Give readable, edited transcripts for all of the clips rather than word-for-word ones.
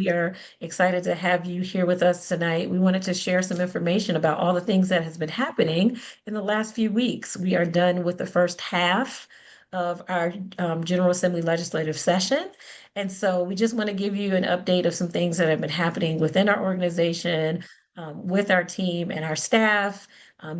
We are excited to have you here with us tonight. We wanted to share some information about all the things that has been happening in the last few weeks. We are done with the first half of our General Assembly legislative session. And so we just want to give you an update of some things that have been happening within our organization, with our team and our staff,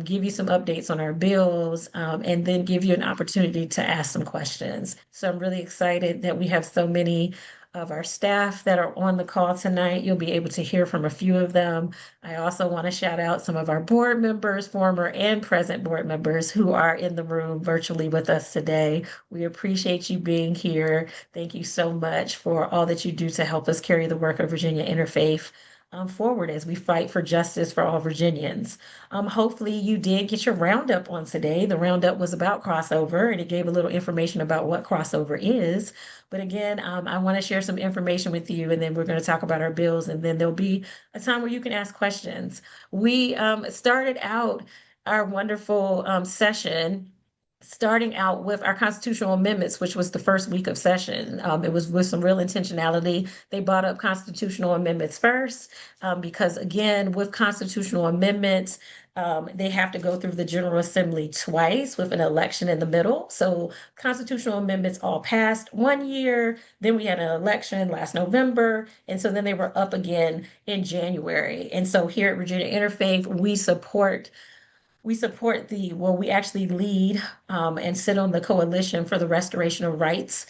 give you some updates on our bills, and then give you an opportunity to ask some questions. So I'm really excited that we have so many of our staff that are on the call tonight. You'll be able to hear from a few of them. I also want to shout out some of our board members, former and present board members who are in the room virtually with us today. We appreciate you being here. Thank you so much for all that you do to help us carry the work of Virginia Interfaith forward as we fight for justice for all Virginians. Hopefully, you did get your roundup on today. The roundup was about crossover and it gave a little information about what crossover is. But again, I want to share some information with you, and then we're going to talk about our bills, and then there'll be a time where you can ask questions. We started out our wonderful session starting out with our constitutional amendments, which was the first week of session. It was with some real intentionality. They brought up constitutional amendments first, because again, with constitutional amendments, they have to go through the General Assembly twice with an election in the middle. So constitutional amendments all passed one year, then we had an election last November, and so then they were up again in January. And so here at Virginia Interfaith, we actually lead and sit on the Coalition for the Restoration of Rights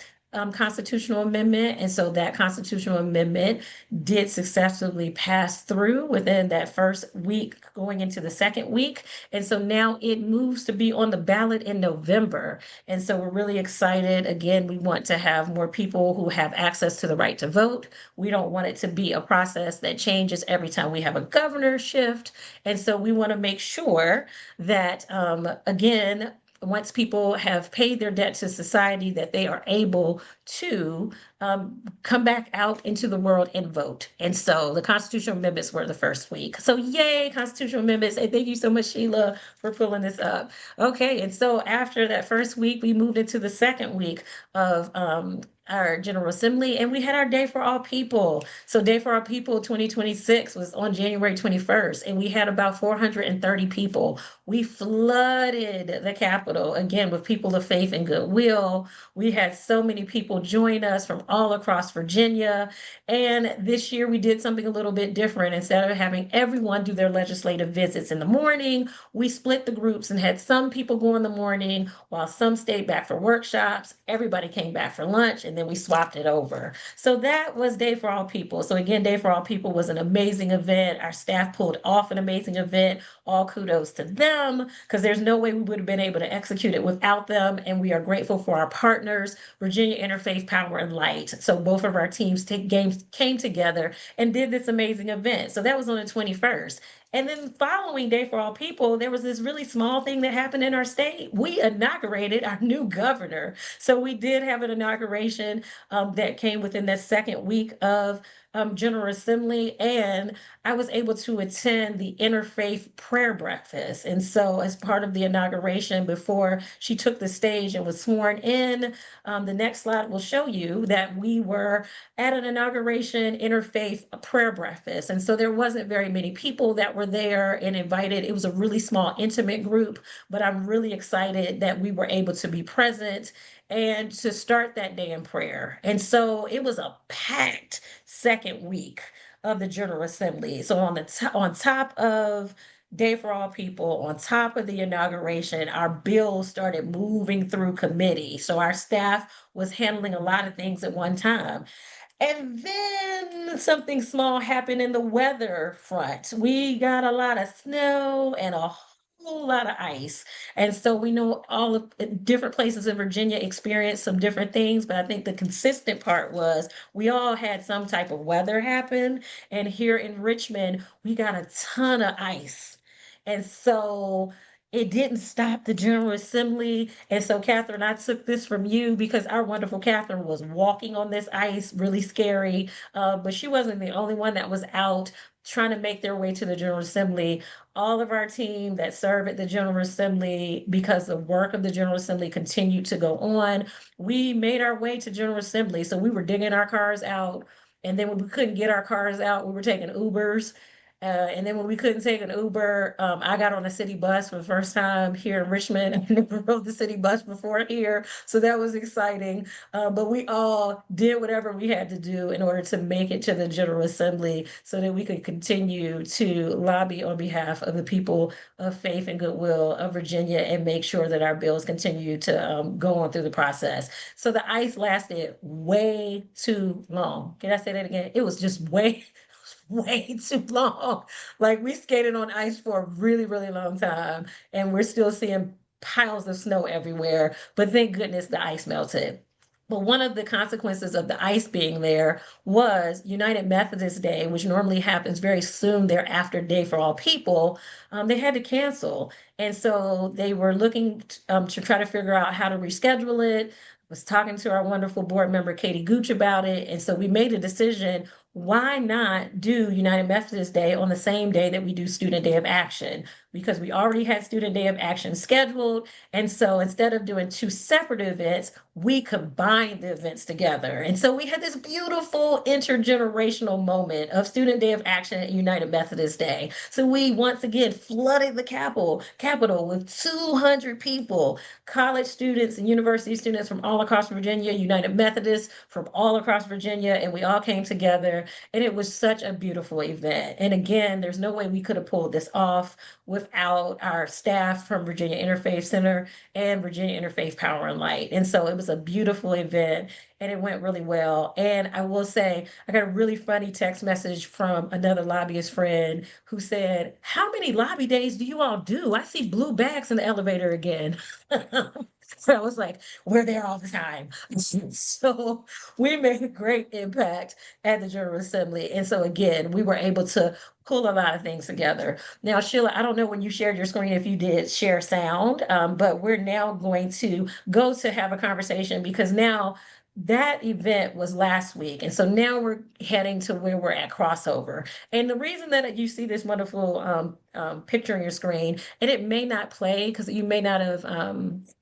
constitutional amendment. And so that constitutional amendment did successfully pass through within that first week, going into the second week. And so now it moves to be on the ballot in November. And so we're really excited. Again, we want to have more people who have access to the right to vote. We don't want it to be a process that changes every time we have a governor shift. And so we want to make sure that, again, once people have paid their debt to society, that they are able to come back out into the world and vote. And so the constitutional amendments were the first week. So yay, constitutional amendments. And thank you so much, Sheila, for pulling this up. Okay, and so after that first week, we moved into the second week of our General Assembly, and we had our Day for All People. So Day for All People 2026 was on January 21st, and we had about 430 people. We flooded the Capitol, again, with people of faith and goodwill. We had so many people join us from all across Virginia. And this year we did something a little bit different. Instead of having everyone do their legislative visits in the morning, we split the groups and had some people go in the morning while some stayed back for workshops. Everybody came back for lunch, and then we swapped it over. So that was Day for All People. So again, Day for All People was an amazing event. Our staff pulled off an amazing event. All kudos to them, because there's no way we would have been able to execute it without them. And we are grateful for our partners, Virginia Interfaith Power and Light. So both of our teams came together and did this amazing event. So that was on the 21st. And then following Day for All People, there was this really small thing that happened in our state. We inaugurated our new governor. So we did have an inauguration that came within that second week of General Assembly, and I was able to attend the Interfaith Prayer Breakfast. And so, as part of the inauguration, before she took the stage and was sworn in, the next slide will show you that we were at an inauguration interfaith prayer breakfast. And so there wasn't very many people that were there and invited. It was a really small, intimate group, but I'm really excited that we were able to be present and to start that day in prayer. And so it was a packed second week of the General Assembly. So on top of Day for All People, on top of the inauguration, our bills started moving through committee. So our staff was handling a lot of things at one time. And then something small happened in the weather front. We got a lot of snow and a whole lot of ice. And so we know all of different places in Virginia experienced some different things, but I think the consistent part was we all had some type of weather happen. And here in Richmond, we got a ton of ice. And so it didn't stop the General Assembly. And so, Catherine, I took this from you because our wonderful Catherine was walking on this ice, really scary. But she wasn't the only one that was out trying to make their way to the General Assembly. All of our team that serve at the General Assembly, because the work of the General Assembly continued to go on, we made our way to General Assembly. So we were digging our cars out. And then when we couldn't get our cars out, we were taking Ubers. And then when we couldn't take an Uber, I got on a city bus for the first time here in Richmond. I never rode the city bus before here, so that was exciting. But we all did whatever we had to do in order to make it to the General Assembly so that we could continue to lobby on behalf of the people of faith and goodwill of Virginia and make sure that our bills continue to go on through the process. So the ICE lasted way too long. Can I say that again? It was just way too long. Like we skated on ice for a really, really long time, and we're still seeing piles of snow everywhere. But thank goodness the ice melted. But one of the consequences of the ice being there was United Methodist Day, which normally happens very soon thereafter, Day for All People. They had to cancel. And so they were looking to try to figure out how to reschedule it. Was talking to our wonderful board member, Katie Gooch, about it. And so we made a decision, why not do United Methodist Day on the same day that we do Student Day of Action? Because we already had Student Day of Action scheduled. And so instead of doing two separate events, we combined the events together. And so we had this beautiful intergenerational moment of Student Day of Action at United Methodist Day. So we once again flooded the Capitol with 200 people, college students and university students from all across Virginia, United Methodists from all across Virginia, and we all came together, and it was such a beautiful event. And again, there's no way we could have pulled this off without our staff from Virginia Interfaith Center and Virginia Interfaith Power and Light. And so it was a beautiful event and it went really well. And I will say, I got a really funny text message from another lobbyist friend who said, "How many lobby days do you all do? I see blue bags in the elevator again." So I was like, we're there all the time. So we made a great impact at the General Assembly. And so again, we were able to pull a lot of things together. Now, Sheila, I don't know when you shared your screen if you did share sound, but we're now going to go to have a conversation because now that event was last week. And so now we're heading to where we're at crossover. And the reason that you see this wonderful picture on your screen, and it may not play because you may not have,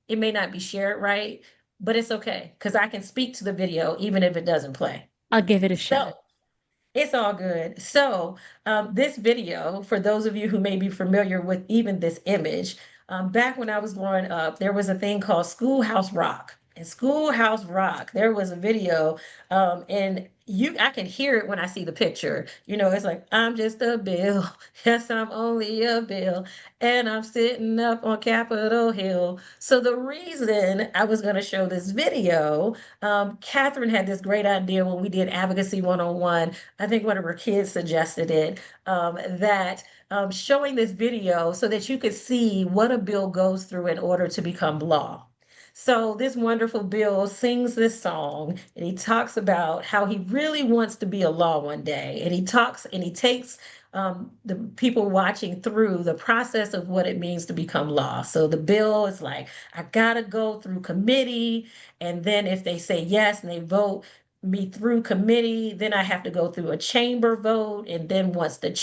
it may not be shared right, but it's okay because I can speak to the video even if it doesn't play. I'll give it a So shot. it's all good. So, this video, for those of you who may be familiar with even this image, back when I was growing up, there was a thing called Schoolhouse Rock. And Schoolhouse Rock, there was a video, and I can hear it when I see the picture. You know, it's like, I'm just a bill. Yes, I'm only a bill. And I'm sitting up on Capitol Hill. So the reason I was going to show this video, Catherine had this great idea when we did Advocacy 101. I think one of her kids suggested it, that showing this video so that you could see what a bill goes through in order to become law. So this wonderful Bill sings this song and he talks about how he really wants to be a law one day. And he talks and he takes the people watching through the process of what it means to become law. So the bill is like, I gotta go through committee, and then if they say yes and they vote me through committee, then I have to go through a chamber vote. And then once the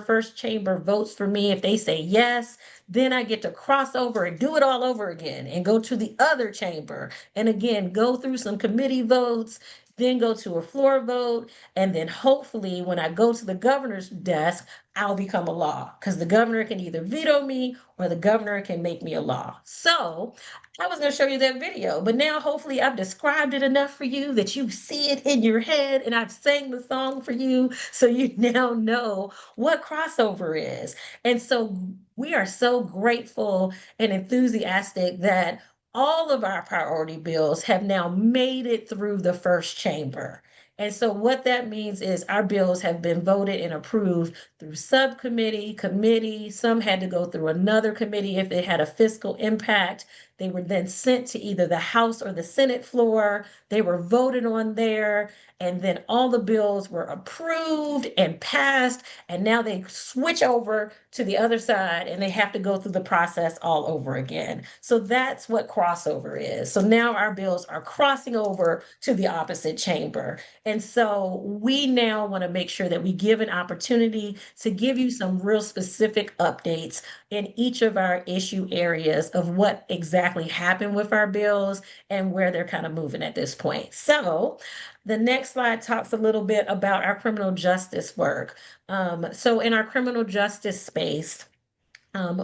first chamber votes for me, if they say yes, then I get to cross over and do it all over again and go to the other chamber and again go through some committee votes, then go to a floor vote, and then hopefully when I go to the governor's desk, I'll become a law because the governor can either veto me or the governor can make me a law. So I was going to show you that video, but now hopefully I've described it enough for you that you see it in your head and I've sang the song for you so you now know what crossover is. And so we are so grateful and enthusiastic that all of our priority bills have now made it through the first chamber. And so what that means is our bills have been voted and approved through subcommittee, committee. Some had to go through another committee if they had a fiscal impact. They were then sent to either the House or the Senate floor. They were voted on there, and then all the bills were approved and passed. And now they switch over to the other side and they have to go through the process all over again. So that's what crossover is. So now our bills are crossing over to the opposite chamber. And so we now want to make sure that we give an opportunity to give you some real specific updates in each of our issue areas of what exactly exactly happened with our bills and where they're kind of moving at this point. So the next slide talks a little bit about our criminal justice work. So in our criminal justice space,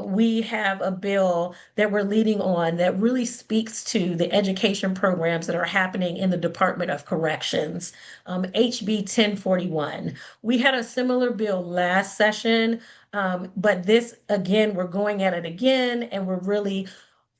we have a bill that we're leading on that really speaks to the education programs that are happening in the Department of Corrections, HB 1041. We had a similar bill last session, but this, again, we're going at it again, and we're really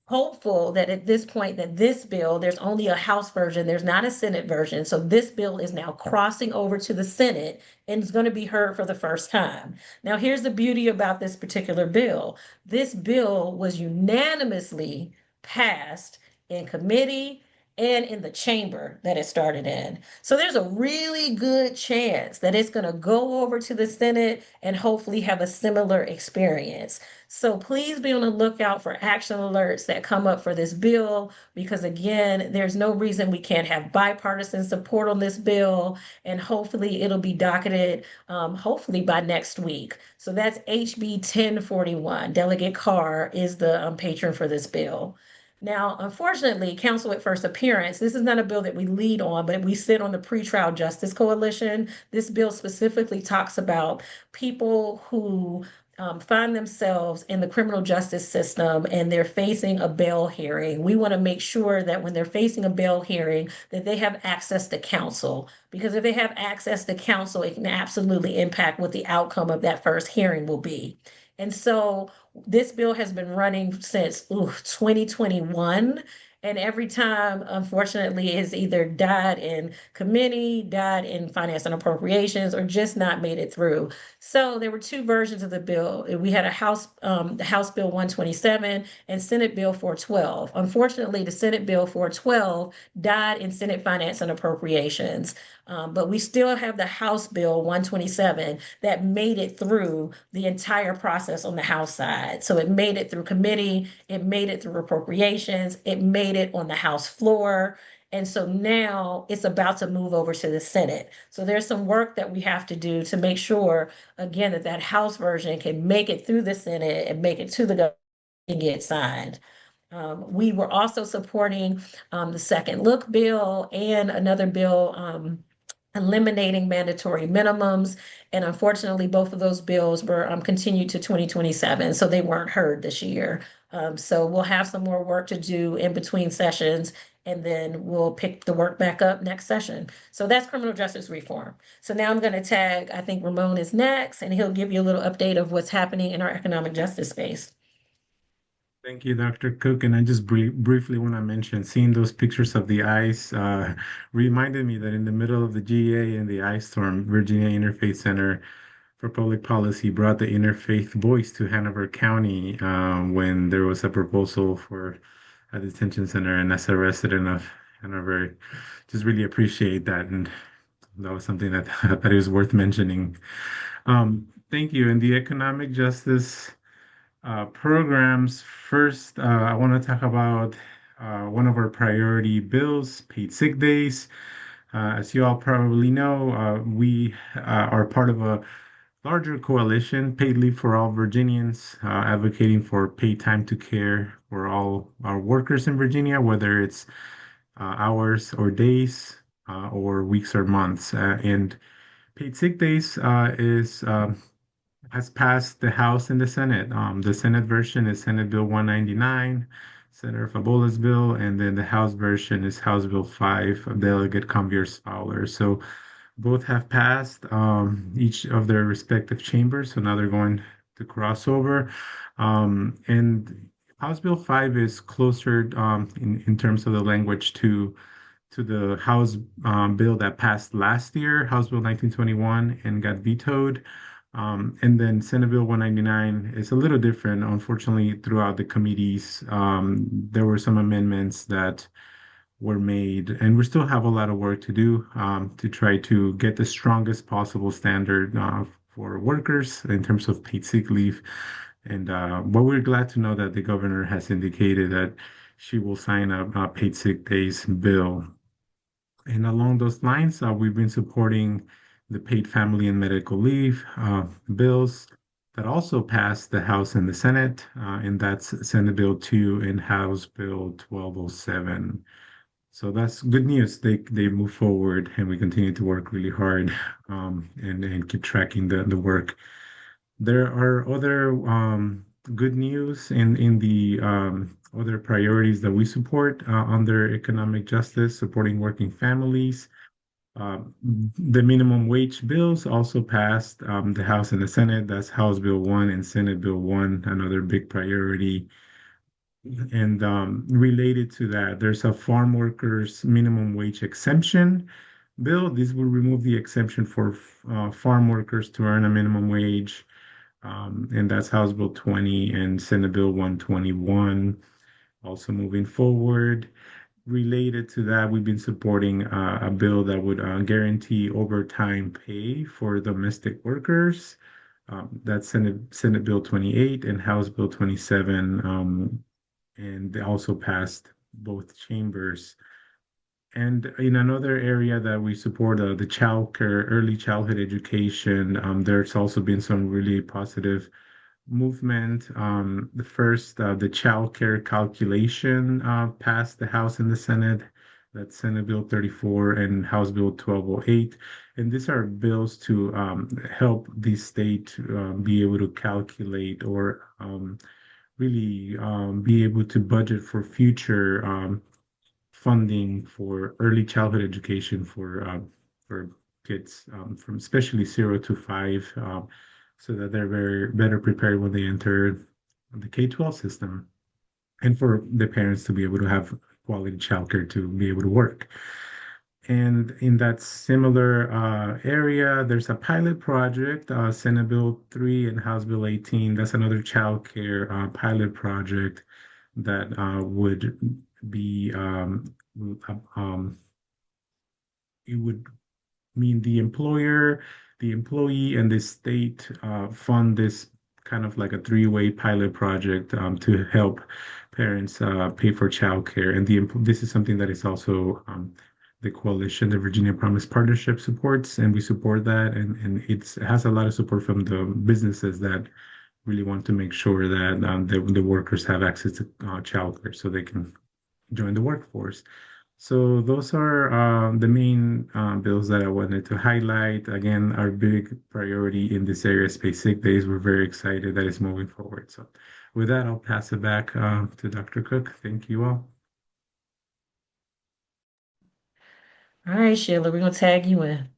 hopeful that at this point that this bill, there's only a House version, there's not a Senate version. So this bill is now crossing over to the Senate and is going to be heard for the first time. Now, here's the beauty about this particular bill. This bill was unanimously passed in committee and in the chamber that it started in. So there's a really good chance that it's going to go over to the Senate and hopefully have a similar experience. So please be on the lookout for action alerts that come up for this bill, because again, there's no reason we can't have bipartisan support on this bill, and hopefully it'll be docketed, hopefully by next week. So that's HB 1041. Delegate Carr is the patron for this bill. Now, unfortunately, Counsel at First Appearance, this is not a bill that we lead on, but we sit on the Pretrial Justice Coalition. This bill specifically talks about people who find themselves in the criminal justice system and they're facing a bail hearing. We want to make sure that when they're facing a bail hearing, that they have access to counsel. Because if they have access to counsel, it can absolutely impact what the outcome of that first hearing will be. And so this bill has been running since 2021. And every time, unfortunately, it's either died in committee, died in finance and appropriations, or just not made it through. So there were two versions of the bill. We had the House Bill 127 and Senate Bill 412. Unfortunately, the Senate Bill 412 died in Senate Finance and Appropriations. But we still have the House Bill 127 that made it through the entire process on the House side. So it made it through committee, it made it through appropriations, it made it on the House floor. And so now it's about to move over to the Senate. So there's some work that we have to do to make sure, again, that that House version can make it through the Senate and make it to the government and get signed. We were also supporting the Second Look bill and another bill eliminating mandatory minimums. And unfortunately, both of those bills were continued to 2027, so they weren't heard this year. So we'll have some more work to do in between sessions, and then we'll pick the work back up next session. So that's criminal justice reform. So now I'm going to tag, I think Ramon is next, and he'll give you a little update of what's happening in our economic justice space. Thank you, Dr. Cook. And I just briefly want to mention, seeing those pictures of the ice reminded me that in the middle of the GA and the ice storm, Virginia Interfaith Center for Public Policy brought the interfaith voice to Hanover County when there was a proposal for a detention center. And as a resident of Hanover, just really appreciate that. And that was something that I thought it was worth mentioning. Thank you. And the economic justice programs. First, I want to talk about one of our priority bills, paid sick days. As you all probably know, we are part of a larger coalition, Paid Leave for All Virginians, advocating for paid time to care for all our workers in Virginia, whether it's hours or days or weeks or months. And paid sick days is has passed the House and the Senate. The Senate version is Senate Bill 199, Senator Fabola's bill, and then the House version is House Bill 5 of Delegate Conviers Fowler. So both have passed each of their respective chambers. So now they're going to cross over. And House Bill 5 is closer in terms of the language to the House bill that passed last year, House Bill 1921, and got vetoed. And then Senate Bill 199 is a little different. Unfortunately, throughout the committees, there were some amendments that were made, and we still have a lot of work to do to try to get the strongest possible standard for workers in terms of paid sick leave. And but we're glad to know that the governor has indicated that she will sign a paid sick days bill. And along those lines, we've been supporting the paid family and medical leave bills. that also passed the House and the Senate, and that's Senate Bill 2 and House Bill 1207. So that's good news. They move forward, and we continue to work really hard, and keep tracking the work. There are other good news in the other priorities that we support under economic justice, supporting working families. The minimum wage bills also passed the House and the Senate. That's House Bill 1 and Senate Bill 1, another big priority. And related to that, there's a farm workers minimum wage exemption bill. This will remove the exemption for farm workers to earn a minimum wage. And that's House Bill 20 and Senate Bill 121. Also moving forward. Related to that, we've been supporting a bill that would guarantee overtime pay for domestic workers. That's Senate Bill 28 and House Bill 27. And they also passed both chambers. And in another area that we support, the child care, early childhood education, there's also been some really positive movement. The first, the child care calculation passed the House and the Senate. That's Senate Bill 34 and House Bill 1208. And these are bills to help the state be able to calculate or really be able to budget for future funding for early childhood education for kids from especially 0 to 5, so that they're very better prepared when they enter the K-12 system, and for the parents to be able to have quality childcare to be able to work. And in that similar area, there's a pilot project, Senate Bill 3 and House Bill 18. That's another child care pilot project that would be it would mean the employer, the employee, and the state fund this kind of like a three-way pilot project to help parents pay for childcare. And this is something that is also the coalition, the Virginia Promise Partnership supports, and we support that. And it has a lot of support from the businesses that really want to make sure that the workers have access to childcare so they can join the workforce. So those are the main bills that I wanted to highlight. Again, our big priority in this area is paid sick days. We're very excited that it's moving forward. So with that, I'll pass it back to Dr. Cook. Thank you all. All right, Sheila, we're gonna tag you in.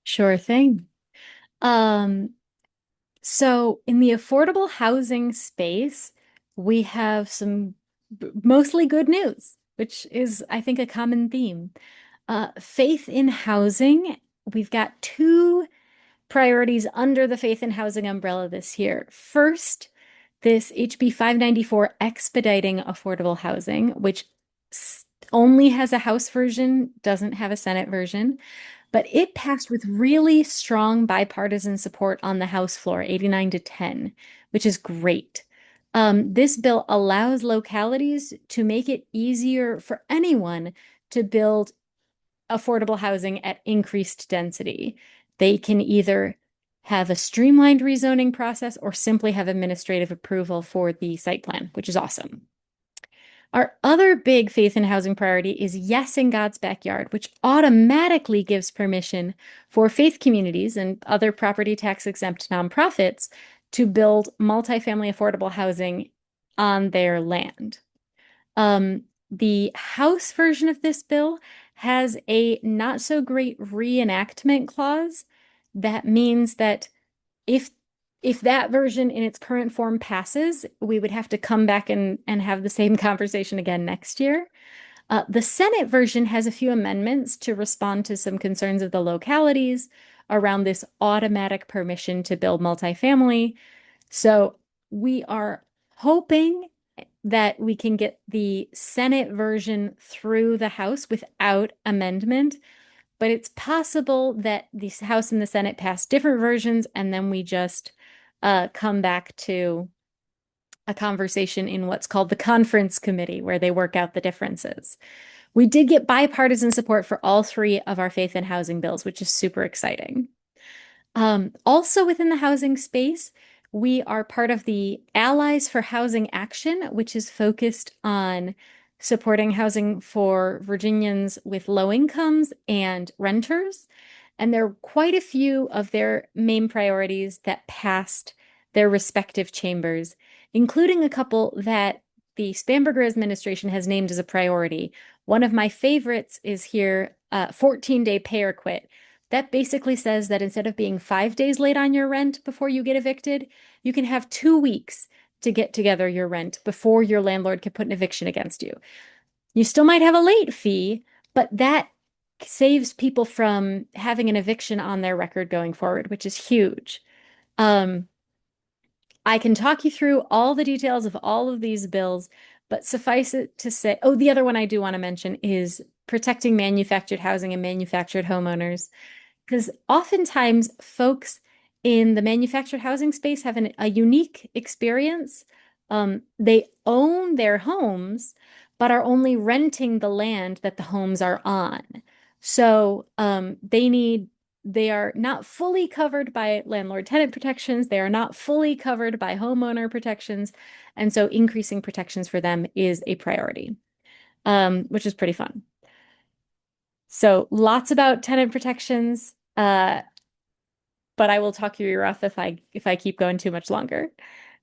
Sure thing. Um, so in the affordable housing space, we have some mostly good news, which is, I think, a common theme. Faith in housing, we've got two priorities under the faith in housing umbrella this year. First, this HB 594 expediting affordable housing, which only has a House version, doesn't have a Senate version, but it passed with really strong bipartisan support on the House floor, 89-10, which is great. This bill allows localities to make it easier for anyone to build affordable housing at increased density. They can either have a streamlined rezoning process or simply have administrative approval for the site plan, which is awesome. Our other big faith in housing priority is Yes in God's Backyard, which automatically gives permission for faith communities and other property tax exempt nonprofits to build multifamily affordable housing on their land. The House version of this bill has a not so great reenactment clause that means that if that version in its current form passes, we would have to come back and have the same conversation again next year. The Senate version has a few amendments to respond to some concerns of the localities around this automatic permission to build multifamily. So we are hoping that we can get the Senate version through the House without amendment, but it's possible that the House and the Senate pass different versions and then we just come back to a conversation in what's called the conference committee where they work out the differences. We did get bipartisan support for all three of our faith and housing bills, which is super exciting. Also within the housing space, we are part of the Allies for Housing Action, which is focused on supporting housing for Virginians with low incomes and renters. And there are quite a few of their main priorities that passed their respective chambers, including a couple that the Spanberger administration has named as a priority. One of my favorites is here, 14-day pay or quit. That basically says that instead of being 5 days late on your rent before you get evicted, you can have 2 weeks to get together your rent before your landlord can put an eviction against you. You still might have a late fee, but that saves people from having an eviction on their record going forward, which is huge. Um, I can talk you through all the details of all of these bills, but suffice it to say, oh, the other one I do want to mention is protecting manufactured housing and manufactured homeowners. Because oftentimes folks in the manufactured housing space have a unique experience. They own their homes, but are only renting the land that the homes are on. So they are not fully covered by landlord-tenant protections. They are not fully covered by homeowner protections. And so increasing protections for them is a priority, which is pretty fun. So lots about tenant protections, but I will talk your ear off if I keep going too much longer.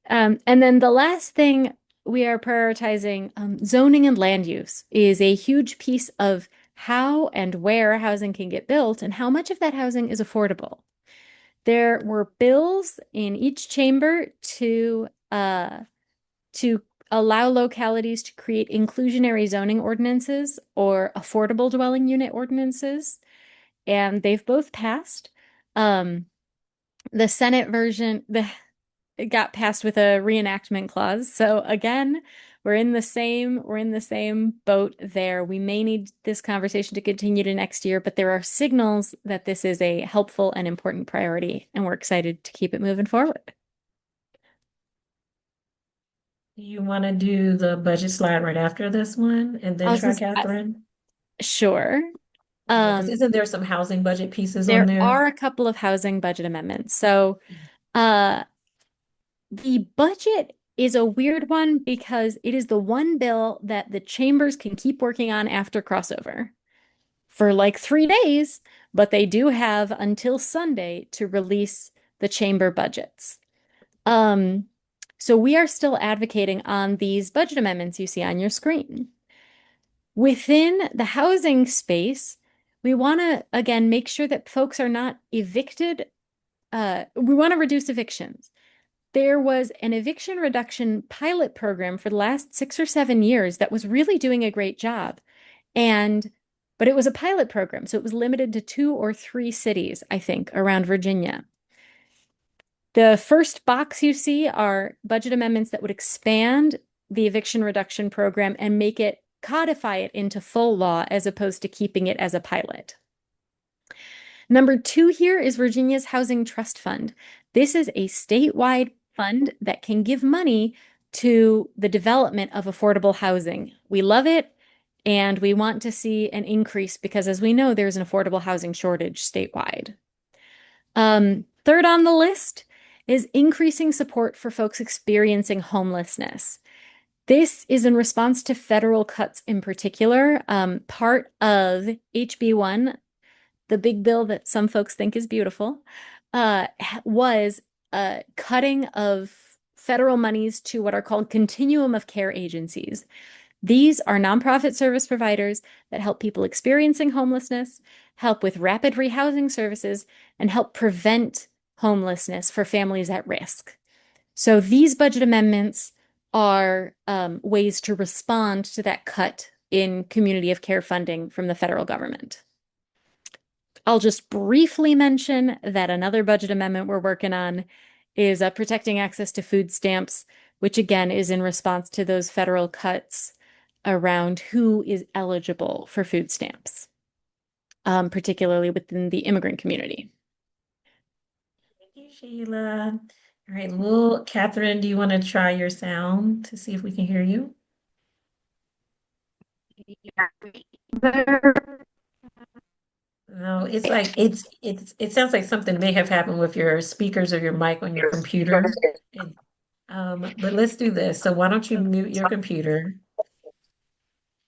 And then the last thing we are prioritizing, zoning and land use is a huge piece of how and where housing can get built and how much of that housing is affordable. There were bills in each chamber to allow localities to create inclusionary zoning ordinances or affordable dwelling unit ordinances, and they've both passed. The Senate version it got passed with a reenactment clause. So again, we're in the same boat there. We may need this conversation to continue to next year, but there are signals that this is a helpful and important priority, and we're excited to keep it moving forward. You want to do the budget slide right after this one and I then was try gonna Catherine? sure. Okay, because Um, isn't there some housing budget pieces on there there? are a couple of housing budget amendments. So, uh, the budget is a weird one because it is the one bill that the chambers can keep working on after crossover for like 3 days, but they do have until Sunday to release the chamber budgets. Um, so we are still advocating on these budget amendments you see on your screen. Within the housing space, we want to, again, make sure that folks are not evicted. We want to reduce evictions. There was an eviction reduction pilot program for the last 6 or 7 years that was really doing a great job. But it was a pilot program, so it was limited to 2 or 3 cities, I think, around Virginia. The first box you see are budget amendments that would expand the eviction reduction program and make it codify it into full law as opposed to keeping it as a pilot. Number 2 here is Virginia's Housing Trust Fund. This is a statewide fund that can give money to the development of affordable housing. We love it, and we want to see an increase because, as we know, there's an affordable housing shortage statewide. Third on the list is increasing support for folks experiencing homelessness. This is in response to federal cuts in particular. Part of HB1, the big bill that some folks think is beautiful, was cutting of federal monies to what are called continuum of care agencies. These are nonprofit service providers that help people experiencing homelessness, help with rapid rehousing services, and help prevent homelessness for families at risk. So these budget amendments are ways to respond to that cut in community of care funding from the federal government. I'll just briefly mention that another budget amendment we're working on is protecting access to food stamps, which again is in response to those federal cuts around who is eligible for food stamps, particularly within the immigrant community. Thank you, Sheila. All right, well, Catherine, do you want to try your sound to see if we can hear you? No, it's like it sounds like something may have happened with your speakers or your mic on your computer. And, but let's do this. So why don't you mute your computer?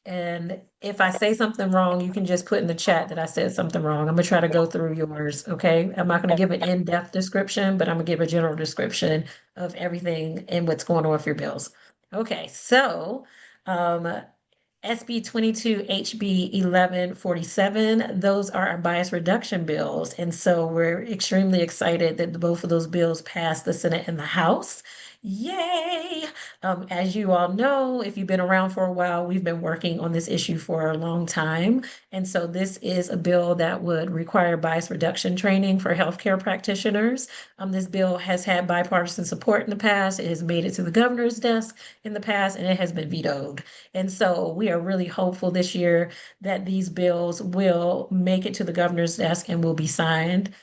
And if I say something wrong, you can just put in the chat that I said something wrong. I'm gonna try to go through yours, okay? I'm not gonna give an in-depth description, but I'm gonna give a general description of everything and what's going on with your bills. Okay, so SB 22 HB 1147, those are our bias reduction bills. And so we're extremely excited that both of those bills passed the Senate and the House. Yay! As you all know, if you've been around for a while, we've been working on this issue for a long time. And so this is a bill that would require bias reduction training for healthcare practitioners. This bill has had bipartisan support in the past. It has made it to the governor's desk in the past, and it has been vetoed. And so we are really hopeful this year that these bills will make it to the governor's desk and will be signed.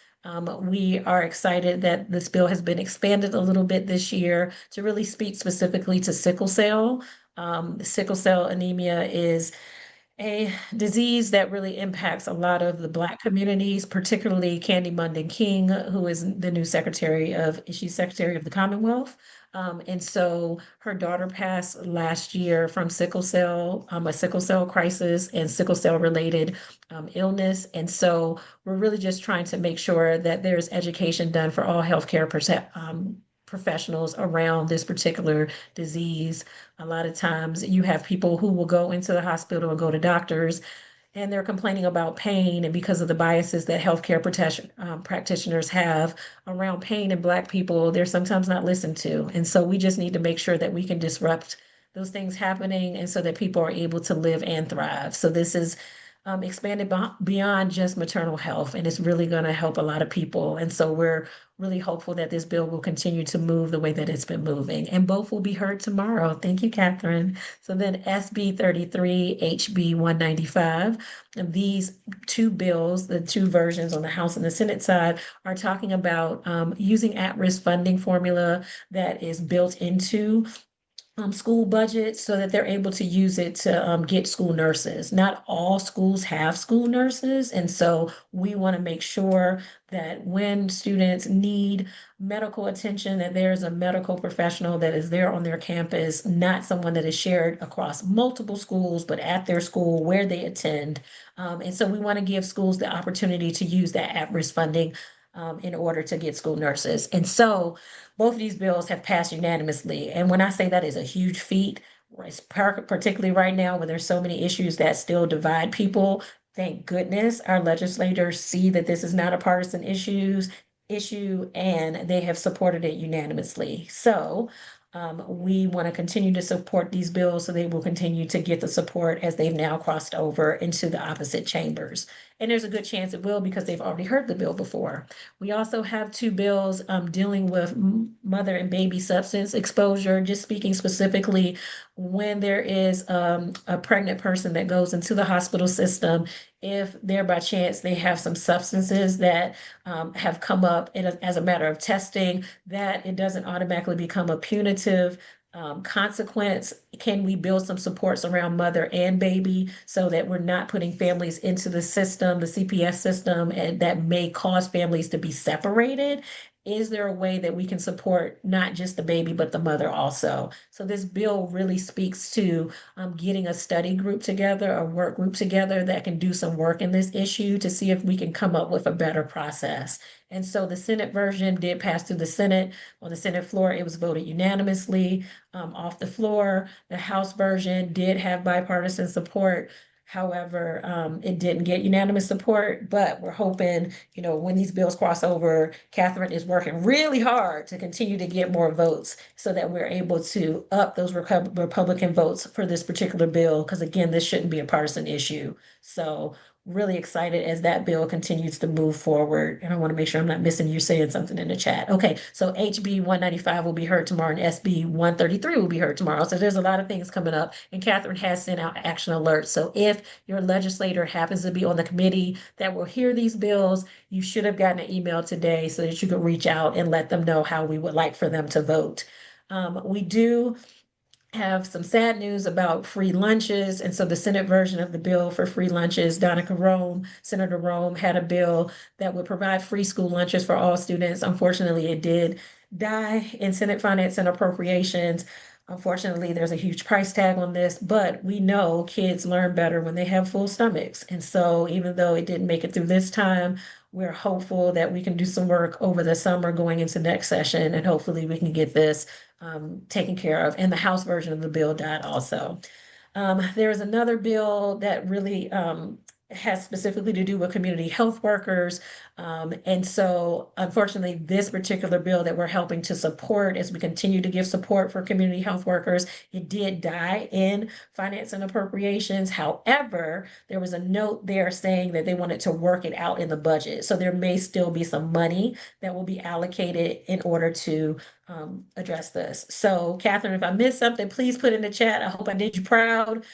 We are excited that this bill has been expanded a little bit this year to really speak specifically to sickle cell. Sickle cell anemia is a disease that really impacts a lot of the Black communities, particularly Candy Munden King, who is the new she's Secretary of the Commonwealth. And so her daughter passed last year from sickle cell, a sickle cell crisis and sickle cell related illness. And so we're really just trying to make sure that there's education done for all healthcare professionals around this particular disease. A lot of times you have people who will go into the hospital and go to doctors and they're complaining about pain. And because of the biases that healthcare practitioners have around pain in Black people, they're sometimes not listened to. And so we just need to make sure that we can disrupt those things happening and so that people are able to live and thrive. So this is expanded beyond just maternal health, and it's really going to help a lot of people. And so we're really hopeful that this bill will continue to move the way that it's been moving, and both will be heard tomorrow. Thank you, Catherine. So then SB 33, HB 195, and these two bills, the two versions on the House and the Senate side, are talking about using at-risk funding formula that is built into school budgets so that they're able to use it to get school nurses. Not all schools have school nurses, and so we want to make sure that when students need medical attention, that there's a medical professional that is there on their campus, not someone that is shared across multiple schools, but at their school where they attend. And so we want to give schools the opportunity to use that at-risk funding in order to get school nurses. And so both of these bills have passed unanimously. And when I say that is a huge feat, particularly right now when there's so many issues that still divide people, thank goodness our legislators see that this is not a partisan issue and they have supported it unanimously. So we want to continue to support these bills so they will continue to get the support as they've now crossed over into the opposite chambers. And there's a good chance it will because they've already heard the bill before. We also have two bills dealing with mother and baby substance exposure, just speaking specifically when there is a pregnant person that goes into the hospital system, if there by chance they have some substances that have come up as a matter of testing, that it doesn't automatically become a punitive consequence. Can we build some supports around mother and baby so that we're not putting families into the system, the CPS system, and that may cause families to be separated? Is there a way that we can support not just the baby, but the mother also? So this bill really speaks to getting a study group together, a work group together that can do some work in this issue to see if we can come up with a better process. And so the Senate version did pass through the Senate. On the Senate floor, it was voted unanimously off the floor. The House version did have bipartisan support. However, it didn't get unanimous support, but we're hoping, when these bills cross over, Catherine is working really hard to continue to get more votes so that we're able to up those Republican votes for this particular bill. Because again, this shouldn't be a partisan issue. So really excited as that bill continues to move forward. And I want to make sure I'm not missing you saying something in the chat. Okay, so HB 195 will be heard tomorrow and SB 133 will be heard tomorrow. So there's a lot of things coming up. And Catherine has sent out action alerts. So if your legislator happens to be on the committee that will hear these bills, you should have gotten an email today so that you could reach out and let them know how we would like for them to vote. We do have some sad news about free lunches. And so the Senate version of the bill for free lunches, Senator Rome had a bill that would provide free school lunches for all students. Unfortunately, it did die in Senate Finance and Appropriations. Unfortunately, there's a huge price tag on this, but we know kids learn better when they have full stomachs. And so even though it didn't make it through this time, we're hopeful that we can do some work over the summer going into next session, and hopefully we can get this taken care of. And the House version of the bill died also. There is another bill that really has specifically to do with community health workers. And so, unfortunately, this particular bill that we're helping to support as we continue to give support for community health workers, it did die in Finance and Appropriations. However, there was a note there saying that they wanted to work it out in the budget. So there may still be some money that will be allocated in order to address this. So, Catherine, if I missed something, please put in the chat. I hope I did you proud.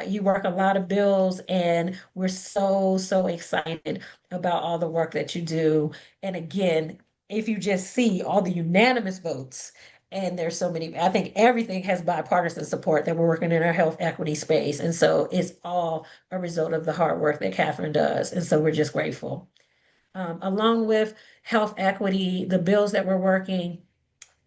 You work a lot of bills, and we're so excited about all the work that you do. And again, if you just see all the unanimous votes, and there's so many, I think everything has bipartisan support that we're working in our health equity space. And so it's all a result of the hard work that Catherine does. And so we're just grateful. Along with health equity, the bills that we're working,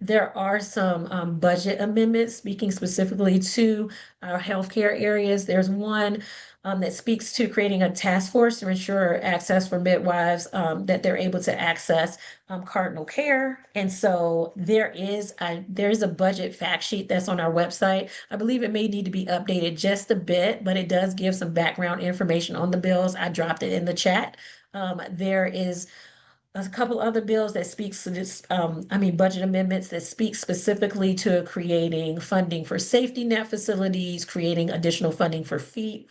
there are some budget amendments speaking specifically to our healthcare areas. There's one that speaks to creating a task force to ensure access for midwives, that they're able to access cardinal care. And so there's a budget fact sheet that's on our website. I believe it may need to be updated just a bit, but it does give some background information on the bills. I dropped it in the chat. There is a couple other bills that speaks to this, budget amendments that speak specifically to creating funding for safety net facilities, creating additional funding for free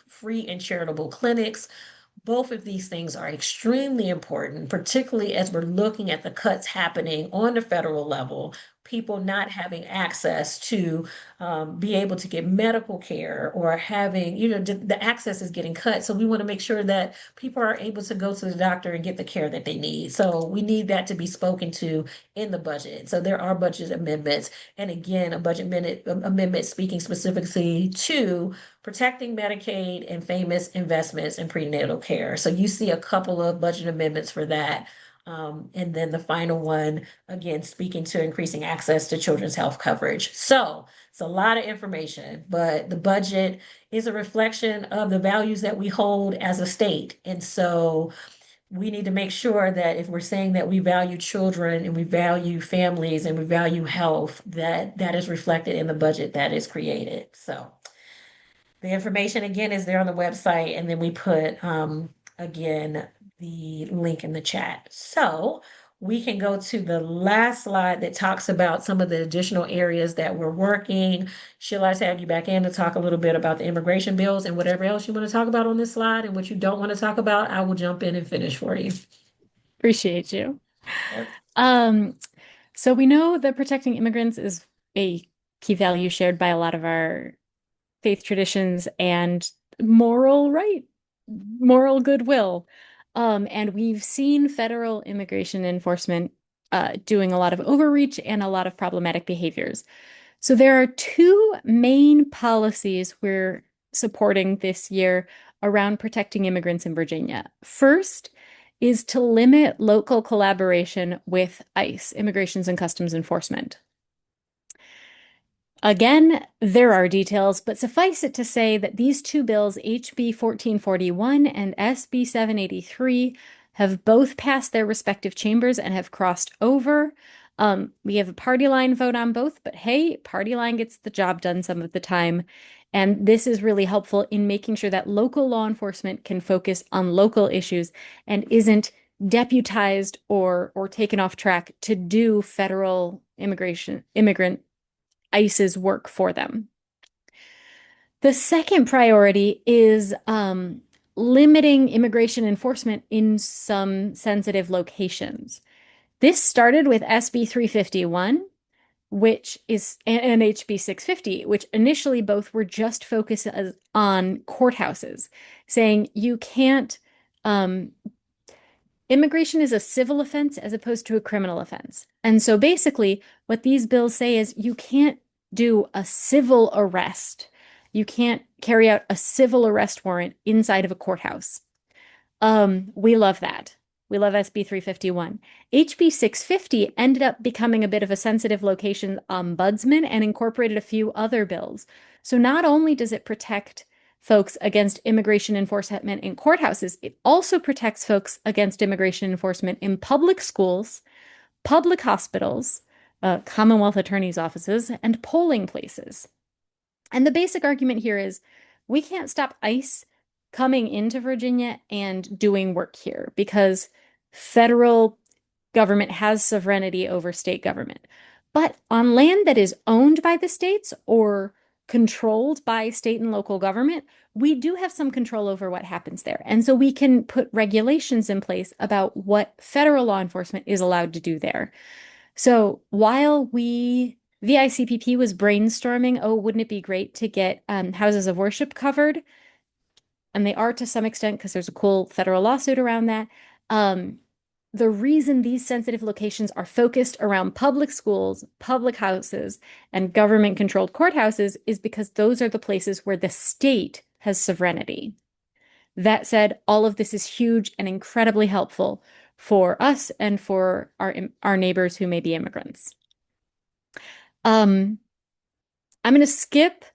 and charitable clinics. Both of these things are extremely important, particularly as we're looking at the cuts happening on the federal level, people not having access to be able to get medical care, or having, the access is getting cut. So we want to make sure that people are able to go to the doctor and get the care that they need. So we need that to be spoken to in the budget. So there are budget amendments. And again, a budget amendment speaking specifically to protecting Medicaid and famous investments in prenatal care. So you see a couple of budget amendments for that. And then the final one, again, speaking to increasing access to children's health coverage. So it's a lot of information, but the budget is a reflection of the values that we hold as a state. And so we need to make sure that if we're saying that we value children and we value families and we value health, that that is reflected in the budget that is created. So the information again is there on the website, and then we put again the link in the chat. So we can go to the last slide that talks about some of the additional areas that we're working. Sheila, I have you back in to talk a little bit about the immigration bills, and whatever else you want to talk about on this slide and what you don't want to talk about, I will jump in and finish for you. Appreciate you. Yep. So we know that protecting immigrants is a key value shared by a lot of our faith traditions and moral goodwill. And we've seen federal immigration enforcement doing a lot of overreach and a lot of problematic behaviors. So there are two main policies we're supporting this year around protecting immigrants in Virginia. First is to limit local collaboration with ICE, Immigrations and Customs Enforcement. Again, there are details, but suffice it to say that these two bills, HB 1441 and SB 783, have both passed their respective chambers and have crossed over. We have a party line vote on both, but hey, party line gets the job done some of the time. And this is really helpful in making sure that local law enforcement can focus on local issues and isn't deputized or taken off track to do federal immigrant ICE's work for them. The second priority is limiting immigration enforcement in some sensitive locations. This started with SB 351, which is and HB 650, which initially both were just focused on courthouses, saying you can't immigration is a civil offense as opposed to a criminal offense. And so basically what these bills say is you can't do a civil arrest. You can't carry out a civil arrest warrant inside of a courthouse. We love that. We love SB 351. HB 650 ended up becoming a bit of a sensitive location ombudsman and incorporated a few other bills. So not only does it protect folks against immigration enforcement in courthouses, it also protects folks against immigration enforcement in public schools, public hospitals, Commonwealth attorneys' offices, and polling places. And the basic argument here is we can't stop ICE coming into Virginia and doing work here because federal government has sovereignty over state government. But on land that is owned by the states or controlled by state and local government, we do have some control over what happens there. And so we can put regulations in place about what federal law enforcement is allowed to do there. So while VICPP was brainstorming, oh, wouldn't it be great to get houses of worship covered? And they are to some extent because there's a cool federal lawsuit around that. The reason these sensitive locations are focused around public schools, public houses, and government-controlled courthouses is because those are the places where the state has sovereignty. That said, all of this is huge and incredibly helpful for us and for our neighbors who may be immigrants. I'm going to skip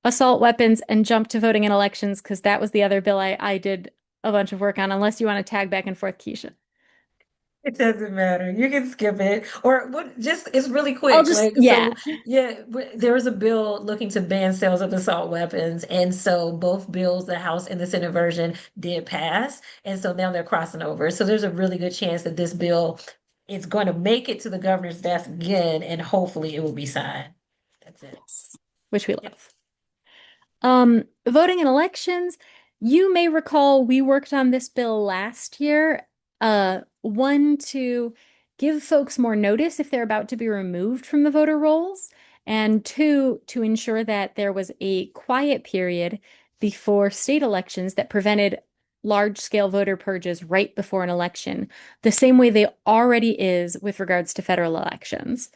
assault weapons and jump to voting in elections because that was the other bill I did a bunch of work on, unless you want to tag back and forth, Keisha. It doesn't matter. You can skip it, or what? Just it's really I'll quick. just, Like yeah. so, yeah. There was a bill looking to ban sales of assault weapons, and so both bills, the House and the Senate version, did pass, and so now they're crossing over. So there's a really good chance that this bill is going to make it to the governor's desk again, and hopefully it will be signed. That's it. Which we Yep. love. Voting in elections, you may recall we worked on this bill last year. One, to give folks more notice if they're about to be removed from the voter rolls, and two, to ensure that there was a quiet period before state elections that prevented large-scale voter purges right before an election, the same way they already is with regards to federal elections.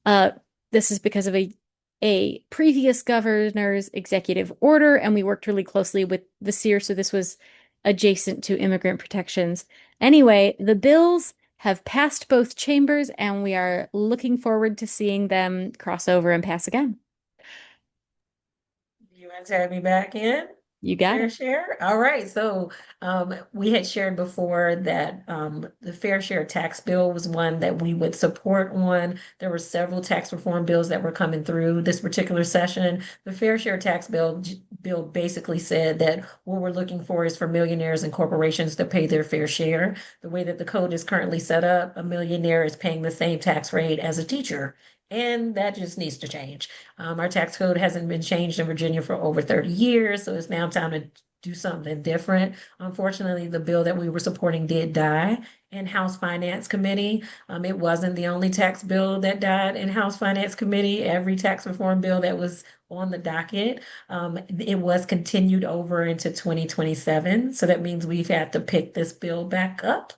This is because of a previous governor's executive order, and we worked really closely with the SEER, so this was adjacent to immigrant protections. Anyway, the bills have passed both chambers, and we are looking forward to seeing them cross over and pass again. You want to have me back in? You got Fair it. share. All right. So we had shared before that the fair share tax bill was one that we would support on. There were several tax reform bills that were coming through this particular session. The fair share tax bill basically said that what we're looking for is for millionaires and corporations to pay their fair share. The way that the code is currently set up, a millionaire is paying the same tax rate as a teacher. And that just needs to change. Our tax code hasn't been changed in Virginia for over 30 years, so it's now time to do something different. Unfortunately, the bill that we were supporting did die in House Finance Committee. It wasn't the only tax bill that died in House Finance Committee. Every tax reform bill that was on the docket, it was continued over into 2027. So that means we've had to pick this bill back up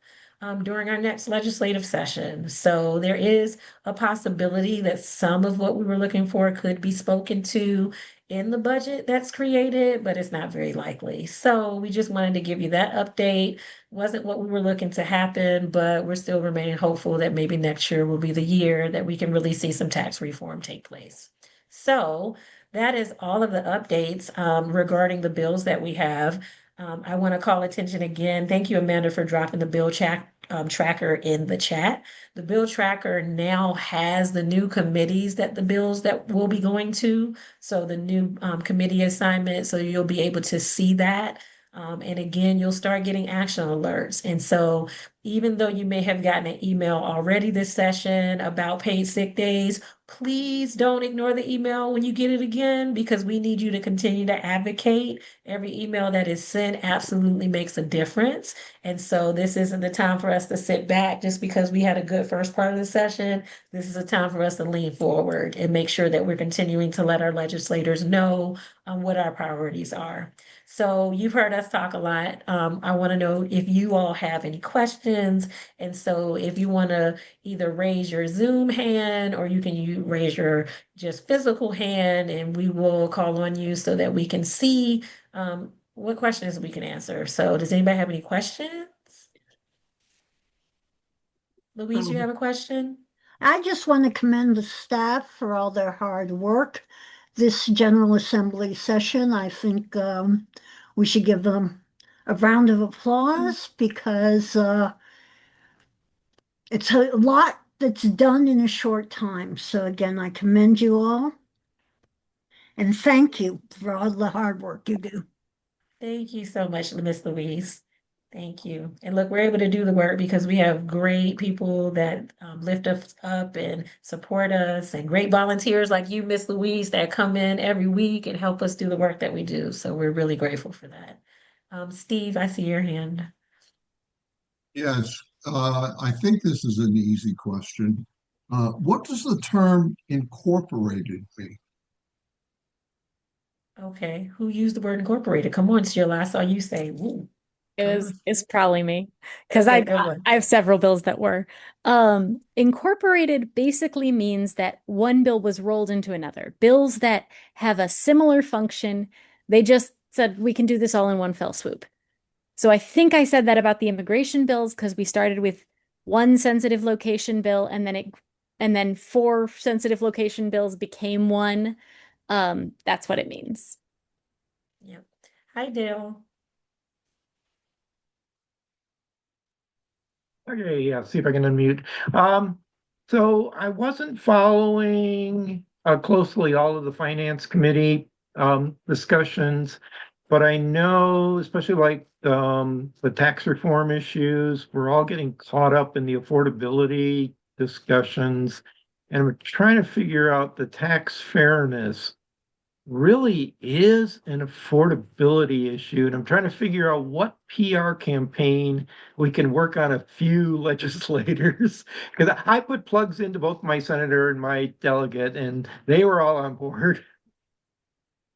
during our next legislative session. So there is a possibility that some of what we were looking for could be spoken to in the budget that's created, but it's not very likely. So we just wanted to give you that update. Wasn't what we were looking to happen, but we're still remaining hopeful that maybe next year will be the year that we can really see some tax reform take place. So that is all of the updates regarding the bills that we have. I want to call attention again. Thank you, Amanda, for dropping the bill tracker in the chat. The bill tracker now has the new committees that the bills that will be going to. So the new committee assignment, so you'll be able to see that. And again, you'll start getting action alerts. And so even though you may have gotten an email already this session about paid sick days, please don't ignore the email when you get it again, because we need you to continue to advocate. Every email that is sent absolutely makes a difference. And so this isn't the time for us to sit back just because we had a good first part of the session. This is a time for us to lean forward and make sure that we're continuing to let our legislators know what our priorities are. So you've heard us talk a lot. I want to know if you all have any questions. And so if you want to either raise your Zoom hand or you raise your just physical hand and we will call on you so that we can see what questions we can answer. So does anybody have any questions? Louise, you Um, have a question? I just want to commend the staff for all their hard work. This General Assembly session, I think we should give them a round of applause because it's a lot that's done in a short time. So again, I commend you all and thank you for all the hard work you do. Thank you so much, Miss Louise. Thank you. And look, we're able to do the work because we have great people that lift us up and support us, and great volunteers like you, Miss Louise, that come in every week and help us do the work that we do. So we're really grateful for that. Steve, I see your hand. Yes, I think this is an easy question. What does the term incorporated mean? Okay, who used the word incorporated? Come on, Sheila. I saw you say, "Woo." Come on. Is probably me because Okay, good one. I have several bills that were. Incorporated basically means that one bill was rolled into another. Bills that have a similar function, they just said we can do this all in one fell swoop. So I think I said that about the immigration bills because we started with one sensitive location bill and then four sensitive location bills became one. That's what it means. Yep. Hi, Dale. Okay, yeah, see if I can unmute. So I wasn't following closely all of the finance committee discussions, but I know, especially like the tax reform issues, we're all getting caught up in the affordability discussions, and we're trying to figure out the tax fairness really is an affordability issue. And I'm trying to figure out what PR campaign we can work on a few legislators. Because I put plugs into both my senator and my delegate, and they were all on board.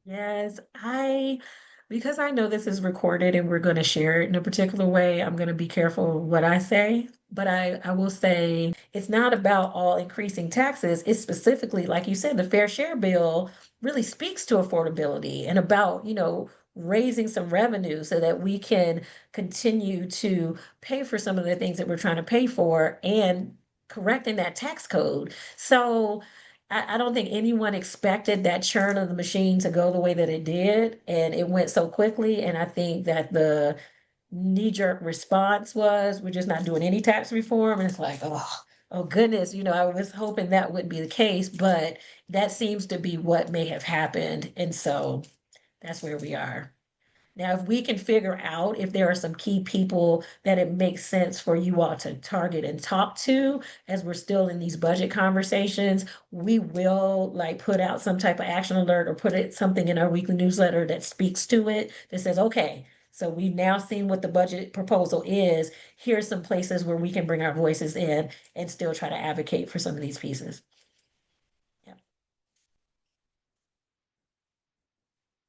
Yes, because I know this is recorded and we're going to share it in a particular way, I'm going to be careful what I say. But I will say it's not about all increasing taxes. It's specifically, like you said, the Fair Share Bill really speaks to affordability and about, raising some revenue so that we can continue to pay for some of the things that we're trying to pay for and correcting that tax code. So, I don't think anyone expected that churn of the machine to go the way that it did, and it went so quickly. And I think that the knee-jerk response was, we're just not doing any tax reform. And it's like, oh goodness, I was hoping that would be the case, but that seems to be what may have happened. And so that's where we are. Now, if we can figure out if there are some key people that it makes sense for you all to target and talk to as we're still in these budget conversations, we will like put out some type of action alert or something in our weekly newsletter that speaks to it, that says, okay, so we've now seen what the budget proposal is. Here's some places where we can bring our voices in and still try to advocate for some of these pieces. Yep.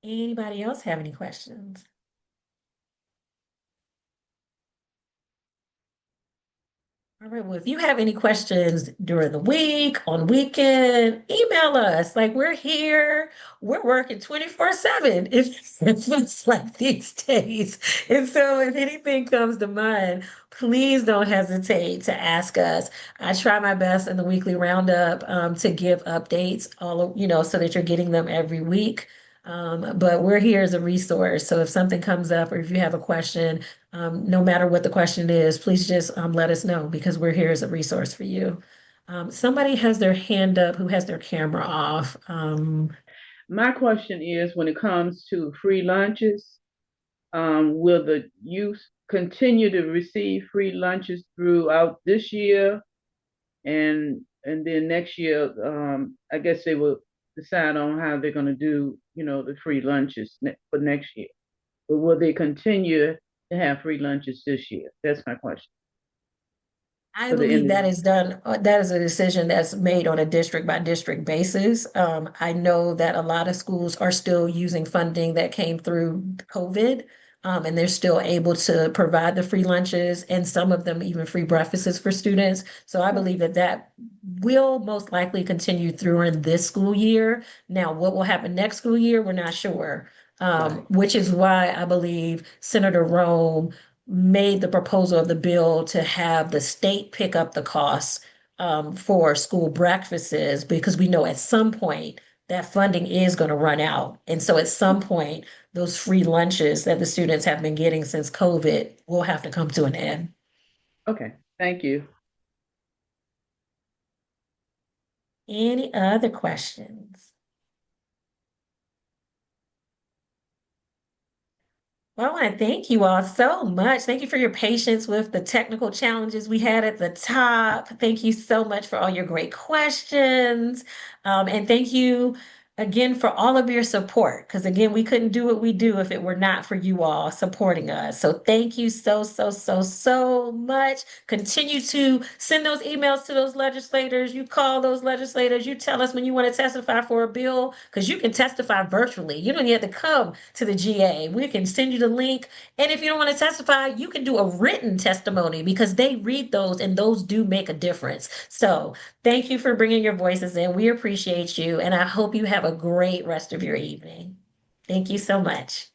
Anybody else have any questions? All right, well, if you have any questions during the week, on weekend, email us. Like, we're here, we're working 24/7. It feels like these days. And so if anything comes to mind, please don't hesitate to ask us. I try my best in the weekly roundup to give updates so that you're getting them every week. But we're here as a resource. So if something comes up or if you have a question, no matter what the question is, please just let us know because we're here as a resource for you. Somebody has their hand up who has their camera off. My question is, when it comes to free lunches, will the youth continue to receive free lunches throughout this year? And then next year, I guess they will decide on how they're going to do, the free lunches for next year. But will they continue to have free lunches this year? That's my question. I for the believe end? that is done, that is a decision that's made on a district by district basis. I know that a lot of schools are still using funding that came through COVID. And they're still able to provide the free lunches and some of them even free breakfasts for students. So I believe that that will most likely continue through in this school year. Now, what will happen next school year, we're not sure. Right. Which is why I believe Senator Rome made the proposal of the bill to have the state pick up the costs for school breakfasts because we know at some point that funding is going to run out. And so at some point, those free lunches that the students have been getting since COVID will have to come to an end. Okay, thank you. Any other questions? Well, I want to thank you all so much. Thank you for your patience with the technical challenges we had at the top. Thank you so much for all your great questions. And thank you again for all of your support. Because again, we couldn't do what we do if it were not for you all supporting us. So thank you so much. Continue to send those emails to those legislators. You call those legislators. You tell us when you want to testify for a bill, because you can testify virtually. You don't even have to come to the GA. We can send you the link. And if you don't want to testify, you can do a written testimony because they read those and those do make a difference. So thank you for bringing your voices in. We appreciate you. And I hope you have a great rest of your evening. Thank you so much.